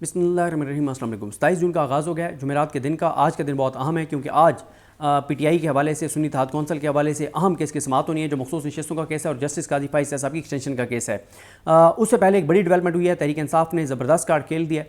बिस्मिल्लाहिर्रहमानिर्रहीम। अस्सलाम वालेकुम। 27 जून का आगाज़ हो गया है जुमेरात के दिन का। आज का दिन बहुत अहम है क्योंकि आज पीटीआई के हवाले से, सुन्नी इत्तेहाद कौंसिल के हवाले से अहम केस की समाअत होनी है, जो मखसूस नशिस्तों का केस है और जस्टिस काजी फाइज साहब की एक्सटेंशन का केस है। उससे पहले एक बड़ी डेवलपमेंट हुई है। तहरीक इंसाफ ने ज़बरदस्त कार्ड खेल दिया,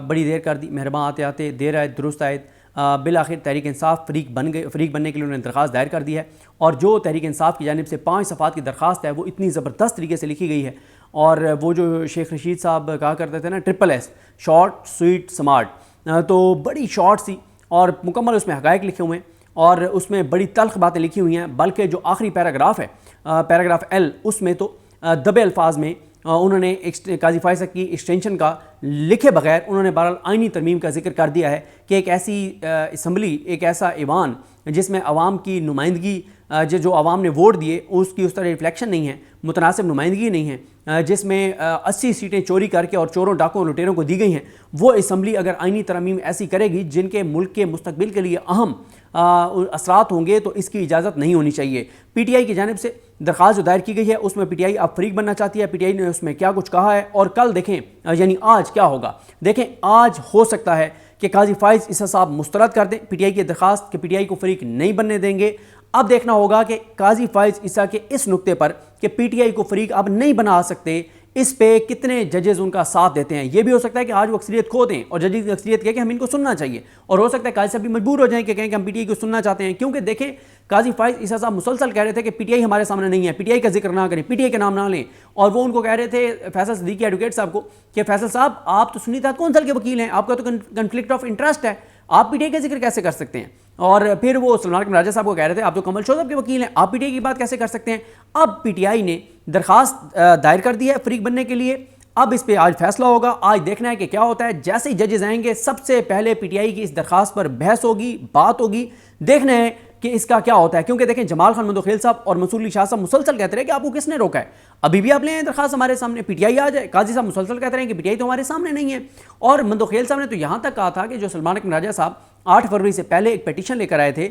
बड़ी देर कर दी, मेहरबान आते आते देर आए दुरुस्त आए। बिल आखिर तहरीक इंसाफ फ़रीक बन गए। फ़रीक बनने के लिए उन्होंने दरख्वास्त दायर कर दी है और जो तहरीक इंसाफ की जानिब से 5 सफ़ात की दरख्वास्त है वो इतनी ज़बरदस्त तरीके से लिखी गई है। और वो जो शेख रशीद साहब कहा करते थे ना, SSS, शॉर्ट स्वीट स्मार्ट, तो बड़ी शॉर्ट सी और मुकम्मल उसमें हक़ाइक़ लिखे हुए हैं और उसमें बड़ी तल्ख़ बातें लिखी हुई हैं। बल्कि जो आखिरी पैराग्राफ है, पैराग्राफ L, उसमें तो दबे अल्फाज में उन्होंने काजी फाइज साहब की एक्सटेंशन का लिखे बगैर उन्होंने बहरहाल आइनी तरमीम का जिक्र कर दिया है कि एक ऐसी असम्बली, एक ऐसा ईवान जिसमें अवाम की नुमाइंदगी, जो अवाम ने वोट दिए उसकी उस तरह रिफ्लेक्शन नहीं है, मुतनासिब नुमाइंदगी नहीं है, जिसमें 80 सीटें चोरी करके और चोरों डाकों लुटेरों को दी गई हैं, वो असम्बली अगर आइनी तरमीम ऐसी करेगी जिनके मुल्क के मुस्तकबिल के लिए अहम असरात होंगे, तो इसकी इजाज़त नहीं होनी चाहिए। पीटीआई की जानिब से दरख्वास्त जो दायर की गई है उसमें पीटीआई अब फ़रीक बनना चाहती है। पीटीआई ने उसमें क्या कुछ कहा है और कल देखें, यानी आज क्या होगा। देखें, आज हो सकता है कि काजी फाइज ईसा साहब मुस्तरद कर दें पीटीआई की दरख्वास्त कि पीटीआई को फ़रीक नहीं बनने देंगे। अब देखना होगा कि काजी फाइज ईसा के इस नुक्ते पर कि पीटीआई को फ़रीक अब नहीं बना सकते, इस पे कितने जजेस उनका साथ देते हैं। ये भी हो सकता है कि आज वो अक्सरियत खो दें और जजेस की अक्सरियत कहे कि हम इनको सुनना चाहिए, और हो सकता है काजी साहब भी मजबूर हो जाएं कि कहें कि हम पीटीआई को सुनना चाहते हैं। क्योंकि देखें, काजी फाइज ईसा साहब मुसलसल कह रहे थे कि पीटीआई हमारे सामने नहीं है, पीटीआई का जिक्र ना करें, पीटीआई का नाम ना लें। और वो उनको कह रहे थे फैसल सिद्दीकी एडवोकेट साहब को कि फैसल साहब, आप तो सुन्नी इत्तेहाद कौंसिल के वकील हैं, आपका तो कन्फ्लिक्ट ऑफ इंटरेस्ट है, आप पीटीआई का जिक्र कैसे कर सकते हैं। और फिर वो सलमान अकमर राजा साहब को कह रहे थे आप तो कमल शोजब के वकील हैं, आप पीटीआई की बात कैसे कर सकते हैं। अब पीटीआई ने दरख्वास्त दायर कर दी है फ़रीक बनने के लिए। अब इस पे आज फैसला होगा। आज देखना है कि क्या होता है। जैसे ही जजेस आएंगे सबसे पहले पीटीआई की इस दरख्वास्त पर बहस होगी, बात होगी। देखना है कि इसका क्या होता है, क्योंकि देखें, जमाल खान मंदोखेल साहब और मंसूर अली शाह साहब मुसलसल कहते रहे कि आपको किसने रोका है, अभी भी आप ले आए दरख्वास्त हमारे सामने, पीटीआई आ जाए। काजी साहब मुसलसल कहते रहे कि पीटीआई तो हमारे सामने नहीं है। और मंदोखेल साहब ने तो यहाँ तक कहा था कि जो सलमान अकमर राजा साहब 8 फरवरी से पहले एक पिटीशन लेकर आए थे,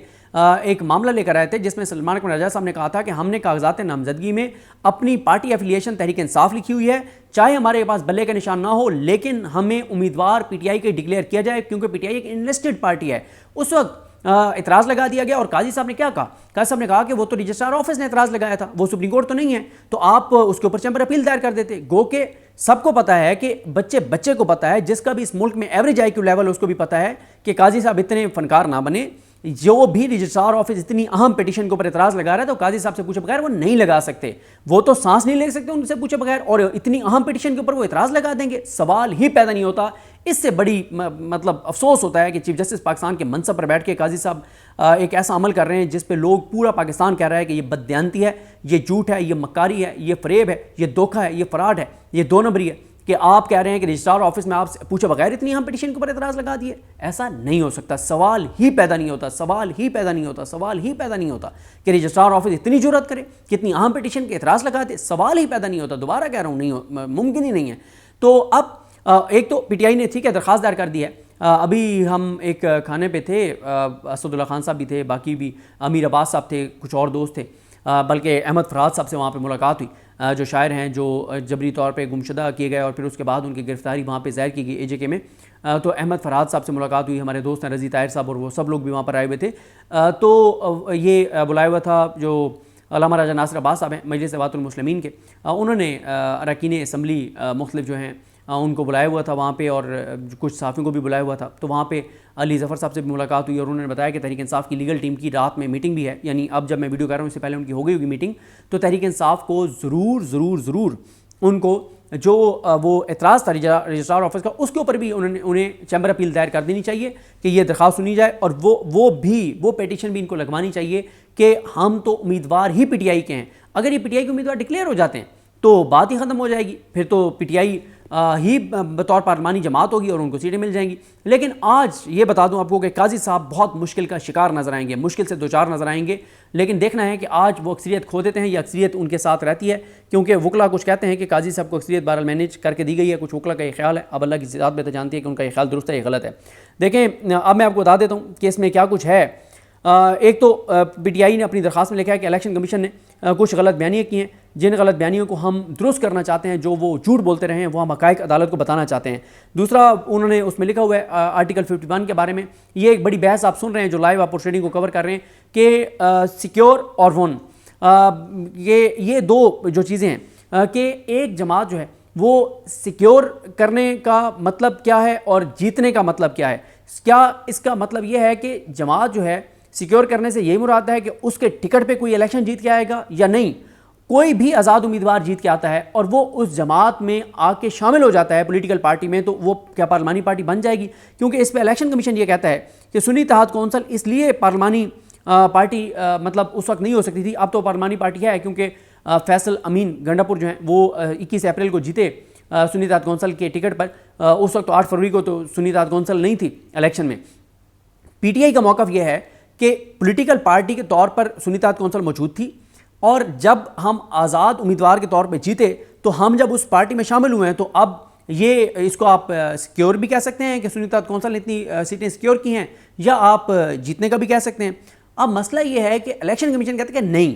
एक मामला लेकर आए थे, जिसमें सलमान अकमर राजा साहब ने कहा था कि हमने कागजात नामजदगी में अपनी पार्टी एफिलिएशन तहरीक इंसाफ लिखी हुई है, चाहे हमारे पास बल्ले का निशान ना हो, लेकिन हमें उम्मीदवार पीटीआई के डिक्लेयर किया जाए, क्योंकि पीटीआई एक इन्वेस्टेड पार्टी है। उस वक्त इतराज़ लगा दिया गया और काजी साहब ने क्या कहा, काजी साहब ने कहा कि वो तो रजिस्ट्रार ऑफिस ने इतराज़ लगाया था, वो सुप्रीम कोर्ट तो नहीं है, तो आप उसके ऊपर चैम्बर अपील दायर कर देते। गो के सबको पता है कि बच्चे को पता है, जिसका भी इस मुल्क में एवरेज IQ लेवल है उसको भी पता है कि काजी साहब इतने फनकार ना बने। जो भी रजिस्ट्रार ऑफिस इतनी अहम पिटीशन के ऊपर इतराज़ लगा रहा है तो काजी साहब से पूछे बगैर वो नहीं लगा सकते, वो तो सांस नहीं ले सकते उनसे पूछे बगैर, और इतनी अहम पिटीशन के ऊपर वो इतराज़ लगा देंगे, सवाल ही पैदा नहीं होता। इससे बड़ी मतलब अफसोस होता है कि चीफ जस्टिस पाकिस्तान के मनसब पर बैठ के काजी साहब एक ऐसा अमल कर रहे हैं जिस पे लोग, पूरा पाकिस्तान कह रहा है कि ये बददियानती है, ये झूठ है, ये मक्कारी है, ये फरेब है, ये धोखा है, ये फराड है, ये 2 नंबरी है, कि आप कह रहे हैं कि रजिस्ट्रार ऑफिस में आप पूछे बगैर इतनी अहम पिटीशन के ऊपर इतराज़ लगा दिए। ऐसा नहीं हो सकता, सवाल ही पैदा नहीं होता, सवाल ही पैदा नहीं होता, सवाल ही पैदा नहीं होता कि रजिस्ट्रार ऑफिस इतनी जुर्रत करे, कितनी अहम पिटीशन के इतराज़ लगा दे, सवाल ही पैदा नहीं होता। दोबारा कह रहा हूँ, नहीं, मुमकिन ही नहीं है। तो अब एक तो पीटीआई ने ठीक है दरख्वास्त दायर कर दी है। अभी हम एक खाने पे थे, असदुल्ला खान साहब भी थे, बाकी भी अमीर अब्बास साहब थे, कुछ और दोस्त थे, बल्कि अहमद फराज साहब से वहाँ पे मुलाकात हुई, जो शायर हैं, जो जबरी तौर पे गुमशुदा किए गए और फिर उसके बाद उनकी गिरफ्तारी वहाँ पे ज़ाहिर की गई AJK में। तो अहमद फराज साहब से मुलाकात हुई, हमारे दोस्त हैं रज़ी ताहिर साहब और वो सब लोग भी वहाँ पर आए हुए थे। तो ये बुलाया हुआ था जो अल्लामा राजा नासिर अब्बास साहब हैं मजलिस इत्तेहादुल मुस्लिमीन के, उन्होंने अरकान असम्बली मुख्तलिफ जो हैं उनको बुलाया हुआ था वहाँ पे, और कुछ सहाफ़ियों को भी बुलाया हुआ था। तो वहाँ पे अली ज़फ़र साहब से भी मुलाकात हुई और उन्होंने बताया कि तहरीक इंसाफ की लीगल टीम की रात में मीटिंग भी है, यानी अब जब मैं वीडियो कर रहा हूँ इससे पहले उनकी हो गई होगी मीटिंग। तो तहरीक इंसाफ को ज़रूर उनको जो वो एतराज़ था रजिस्ट्रार ऑफिस का, उसके ऊपर भी उन्हें चैम्बर अपील दायर कर देनी चाहिए कि ये दरख्वास्त सुनी जाए, और वो पिटीशन भी इनको लगवानी चाहिए कि हम तो उम्मीदवार ही पीटीआई के हैं। अगर ये पीटीआई के उम्मीदवार डिक्लेयर हो जाते हैं तो बात ही ख़त्म हो जाएगी, फिर तो पीटीआई ही बतौर पार्लिमानी जमात होगी और उनको सीटें मिल जाएंगी। लेकिन आज ये बता दूं आपको कि काजी साहब बहुत मुश्किल का शिकार नज़र आएंगे, मुश्किल से 2-4 नज़र आएंगे। लेकिन देखना है कि आज वो अक्सरियत खो देते हैं या अक्सरियत उनके साथ रहती है, क्योंकि वकला कुछ कहते हैं कि काजी साहब को अक्सरियत बहरहाल मैनेज करके दी गई है, कुछ वकला का ये ख्याल है। अब अल्लाह की ज़ात बेहतर जानती है कि उनका ये ख्याल दुरुस्त है या गलत है। देखें, अब मैं आपको बता देता हूँ कि इसमें क्या कुछ है। एक तो पीटीआई ने अपनी दरख्वास्त में लिखा है कि इलेक्शन कमीशन ने कुछ गलत बयानियाँ की हैं जिन गलत बयानियों को हम दुरुस्त करना चाहते हैं, जो वो झूठ बोलते रहे हैं, वो हम हक़ाइक़ अदालत को बताना चाहते हैं। दूसरा उन्होंने उसमें लिखा हुआ है आर्टिकल 51 के बारे में। ये एक बड़ी बहस आप सुन रहे हैं जो लाइव आप प्रोसीडिंग को कवर कर रहे हैं कि सिक्योर और वन, ये दो जो चीज़ें हैं कि एक जमात जो है वो सिक्योर करने का मतलब क्या है और जीतने का मतलब क्या है। क्या इसका मतलब ये है कि जमात जो है सिक्योर करने से यही मुराद है कि उसके टिकट पे कोई इलेक्शन जीत के आएगा, या नहीं, कोई भी आज़ाद उम्मीदवार जीत के आता है और वो उस जमात में आके शामिल हो जाता है पॉलिटिकल पार्टी में, तो वो क्या पार्लिमानी पार्टी बन जाएगी? क्योंकि इस पर इलेक्शन कमीशन ये कहता है कि सुन्नी इत्तेहाद कौंसिल इसलिए पार्लिमानी पार्टी मतलब उस वक्त नहीं हो सकती थी, अब तो पार्लिमानी पार्टी है, क्योंकि फैसल अमीन गंडापुर जो हैं वो 21 अप्रैल को जीते सुन्नी इत्तेहाद कौंसिल के टिकट पर। उस वक्त तो 8 फरवरी को तो सुन्नी इत्तेहाद कौंसिल नहीं थी इलेक्शन में। पीटीआई का मौक़िफ़ यह है कि पॉलिटिकल पार्टी के तौर पर सुन्नी इत्तेहाद कौंसिल मौजूद थी, और जब हम आज़ाद उम्मीदवार के तौर पर जीते तो हम जब उस पार्टी में शामिल हुए हैं, तो अब ये इसको आप सिक्योर भी कह सकते हैं कि सुन्नी इत्तेहाद कौंसिल ने इतनी सीटें सिक्योर की हैं, या आप जीतने का भी कह सकते हैं। अब मसला ये है कि इलेक्शन कमीशन कहते हैं कि नहीं,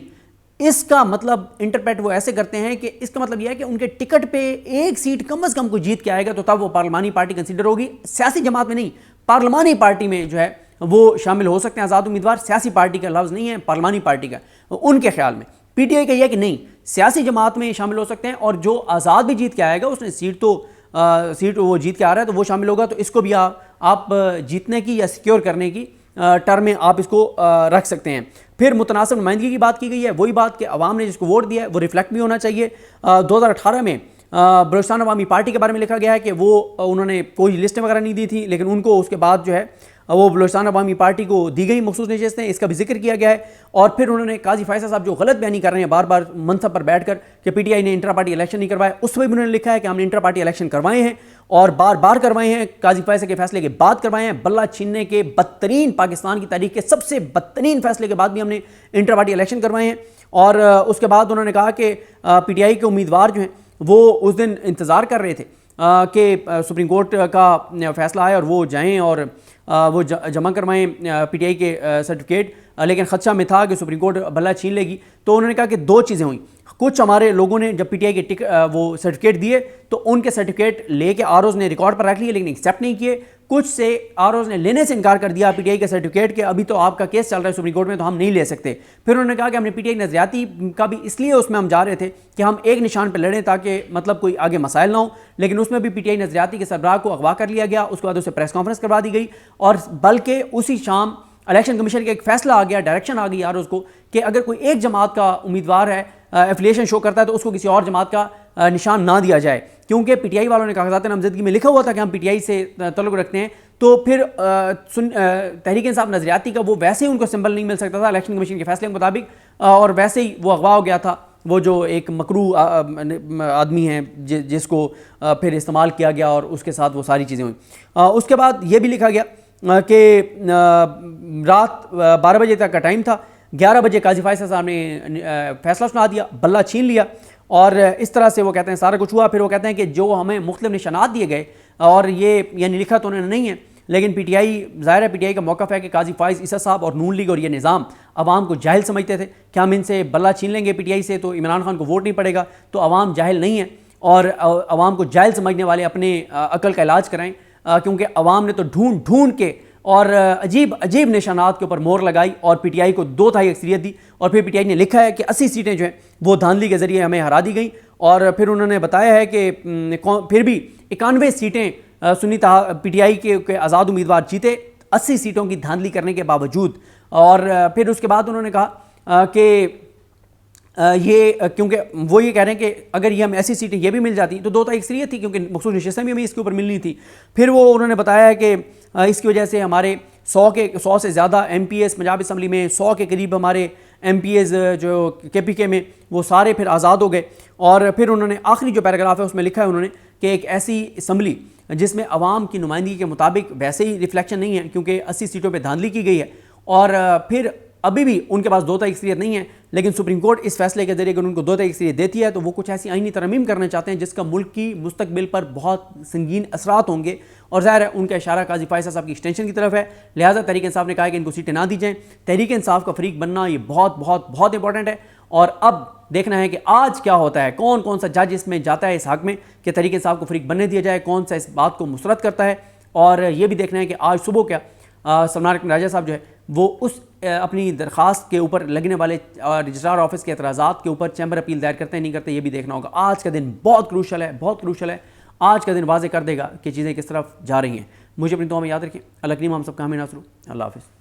इसका मतलब इंटरप्रेट वो ऐसे करते हैं कि इसका मतलब यह है कि उनके टिकट पे एक सीट कम से कम कोई जीत के आएगा तो तब वो पार्लिमानी पार्टी कंसीडर होगी, सियासी जमात में नहीं, पार्लिमानी पार्टी में जो है वो शामिल हो सकते हैं आज़ाद उम्मीदवार। सियासी पार्टी का लफ्ज़ नहीं है, पार्लिमानी पार्टी का। उनके ख्याल में पीटीआई का यह है कि नहीं, सियासी जमात में शामिल हो सकते हैं, और जो आज़ाद भी जीत के आएगा उसने सीट वो जीत के आ रहा है तो वो शामिल होगा, तो इसको भी आप जीतने की या सिक्योर करने की टर्म में आप इसको रख सकते हैं। फिर मुतनासिब नुमाइंदगी की बात की गई है, वही बात कि अवाम ने जिसको वोट दिया है वो रिफ्लेक्ट भी होना चाहिए। 2018 में बलूचिस्तान अवामी पार्टी के बारे में लिखा गया है कि वो उन्होंने कोई लिस्टें वगैरह नहीं दी थी, लेकिन उनको उसके बाद जो है वो बलूचिस्तान अवामी पार्टी को दी गई मखसूस नशिस्तें, इसका भी जिक्र किया गया है। और फिर उन्होंने काजी फैसल साहब जो गलत बयानी कर रहे हैं बार बार मनसब पर बैठकर कि पीटीआई ने इंटर पार्टी इलेक्शन नहीं करवाए, उस पर भी उन्होंने लिखा है कि हमने इंटर पार्टी इलेक्शन करवाए हैं और बार बार करवाए हैं, काजी फैसल के फैसले के बाद करवाए हैं। बल्ला छीनने के बदतरीन, पाकिस्तान की तारीख के सबसे बदतरीन फैसले के बाद भी हमने इंटर पार्टी इलेक्शन करवाए हैं। और उसके बाद उन्होंने कहा कि पीटीआई के उम्मीदवार जो हैं वो उस दिन इंतज़ार कर रहे थे कि सुप्रीम कोर्ट का फैसला आए और वो जाएं और वो जमा करवाएं पीटीआई के सर्टिफिकेट, लेकिन खदशा में था कि सुप्रीम कोर्ट बल्ला छीन लेगी। तो उन्होंने कहा कि दो चीज़ें हुई, कुछ हमारे लोगों ने जब पीटीआई के वो सर्टिफिकेट दिए तो उनके सर्टिफिकेट लेके आरओज़ ने रिकॉर्ड पर रख लिए लेकिन एक्सेप्ट नहीं किए, कुछ से आरओज़ ने लेने से इनकार कर दिया पीटीआई के सर्टिफिकेट के, अभी तो आपका केस चल रहा है सुप्रीम कोर्ट में तो हम नहीं ले सकते। फिर उन्होंने कहा कि हमने पीटीआई नज़रियाती का भी इसलिए उसमें हम जा रहे थे कि हम एक निशान पर लड़ें ताकि मतलब कोई आगे मसाइल ना हो, लेकिन उसमें भी पीटीआई नज़रियाती के सरबराह को अगवा कर लिया गया। उसके बाद उसे प्रेस कॉन्फ्रेंस करवा दी गई और बल्कि उसी शाम इलेक्शन कमीशन का एक फैसला आ गया, डायरेक्शन आ गई यार उसको कि अगर कोई एक जमात का उम्मीदवार है एफिलिएशन शो करता है तो उसको किसी और जमात का निशान ना दिया जाए, क्योंकि पीटीआई वालों ने कागजात नामजदगी में लिखा हुआ था कि हम पीटीआई से तल्लुक़ रखते हैं। तो फिर तहरीक इंसाफ नज़रियाती का वो वैसे ही उनको सिंबल नहीं मिल सकता था इलेक्शन कमीशन के फैसले के मुताबिक, और वैसे ही वो अगवा हो गया था। वो जो एक मकरू आदमी है जिसको फिर इस्तेमाल किया गया और उसके साथ वो सारी चीज़ें हुई। उसके बाद ये भी लिखा गया कि रात 12 बजे तक का टाइम था, 11 बजे काजी फैसल साहब ने फैसला सुना दिया, बल्ला छीन लिया और इस तरह से वो कहते हैं सारा कुछ हुआ। फिर वो कहते हैं कि जो हमें मुख्तलिफ निशानात दिए गए और ये यानी लिखा तो उन्होंने नहीं है, लेकिन पीटीआई ज़ाहिर है पीटीआई का मौक़िफ़ है कि काजी फ़ाइज़ ईसा साहब और नून लीग और ये निज़ाम अवाम को जाहिल समझते थे कि हम इनसे बल्ला छीन लेंगे पीटीआई से तो इमरान खान को वोट नहीं पड़ेगा। तो अवाम जाहिल नहीं है और अवाम को जाहिल समझने वाले अपने अकल का इलाज कराएं, क्योंकि अवाम ने तो ढूंढ ढूंढ के और अजीब अजीब निशानात के ऊपर मोहर लगाई और पीटीआई को 2/3 अक्सरियत दी। और फिर पीटीआई ने लिखा है कि 80 सीटें जो हैं वो धांधली के ज़रिए हमें हरा दी गई। और फिर उन्होंने बताया है कि फिर भी 91 सीटें सुन्नी पीटीआई के आज़ाद उम्मीदवार जीते 80 सीटों की धांधली करने के बावजूद। और फिर उसके बाद उन्होंने कहा कि ये क्योंकि वो ये कह रहे हैं कि अगर ये हम ऐसी सीटें ये भी मिल जाती तो 2/3 अक्सरियत थी, क्योंकि मखसूस नशिस्तें भी हमें इसके ऊपर मिलनी थी। फिर वो उन्होंने बताया है कि इसकी वजह से हमारे 100 से ज़्यादा MPs पंजाब असम्बली में 100 के करीब हमारे MPs जो KPK में वो सारे फिर आज़ाद हो गए। और फिर उन्होंने आखिरी जो पैराग्राफ है उसमें लिखा है उन्होंने कि एक ऐसी असम्बली जिसमें अवाम की नुमाइंदगी के मुताबिक वैसे ही रिफ्लेक्शन नहीं है, क्योंकि 80 सीटों पर धांधली की गई है। और फिर अभी भी उनके पास 2 तरह की नहीं है, लेकिन सुप्रीम कोर्ट इस फैसले के जरिए अगर उनको 2 तरह की देती है तो वो कुछ ऐसी आईनी तरमीम करना चाहते हैं जिसका मुल्क की मुस्तकबिल पर बहुत संगीन असरात होंगे। और ज़ाहिर है उनका इशारा काजी फायज़ साहब की एक्सटेंशन की तरफ है, लिहाजा तहरीक इंसाफ ने कहा कि इनको सीटें ना दी जाएं। तहरीक इंसाफ का फरीक बनना ये बहुत बहुत बहुत इंपॉर्टेंट है। और अब देखना है कि आज क्या होता है, कौन कौन सा जज इसमें जाता है इस हक में कि तहरीक इंसाफ को फरीक बनने दिया जाए, कौन सा इस बात को मुसरत करता है। और ये भी देखना है कि आज सुबह क्या सलमान राजा साहब जो है वो उस अपनी दरख्वास्त के ऊपर लगने वाले रजिस्ट्रार ऑफिस के एतराज़ात के ऊपर चैम्बर अपील दायर करते हैं नहीं करते, ये भी देखना होगा। आज का दिन बहुत क्रूशल है, बहुत क्रूशल है। आज का दिन वाज़े कर देगा कि चीज़ें किस तरफ जा रही हैं। मुझे अपनी दुआ में याद रखें। अल्लाह करीम हम सबका हमें नासरू। अल्लाह हाफ़िज़।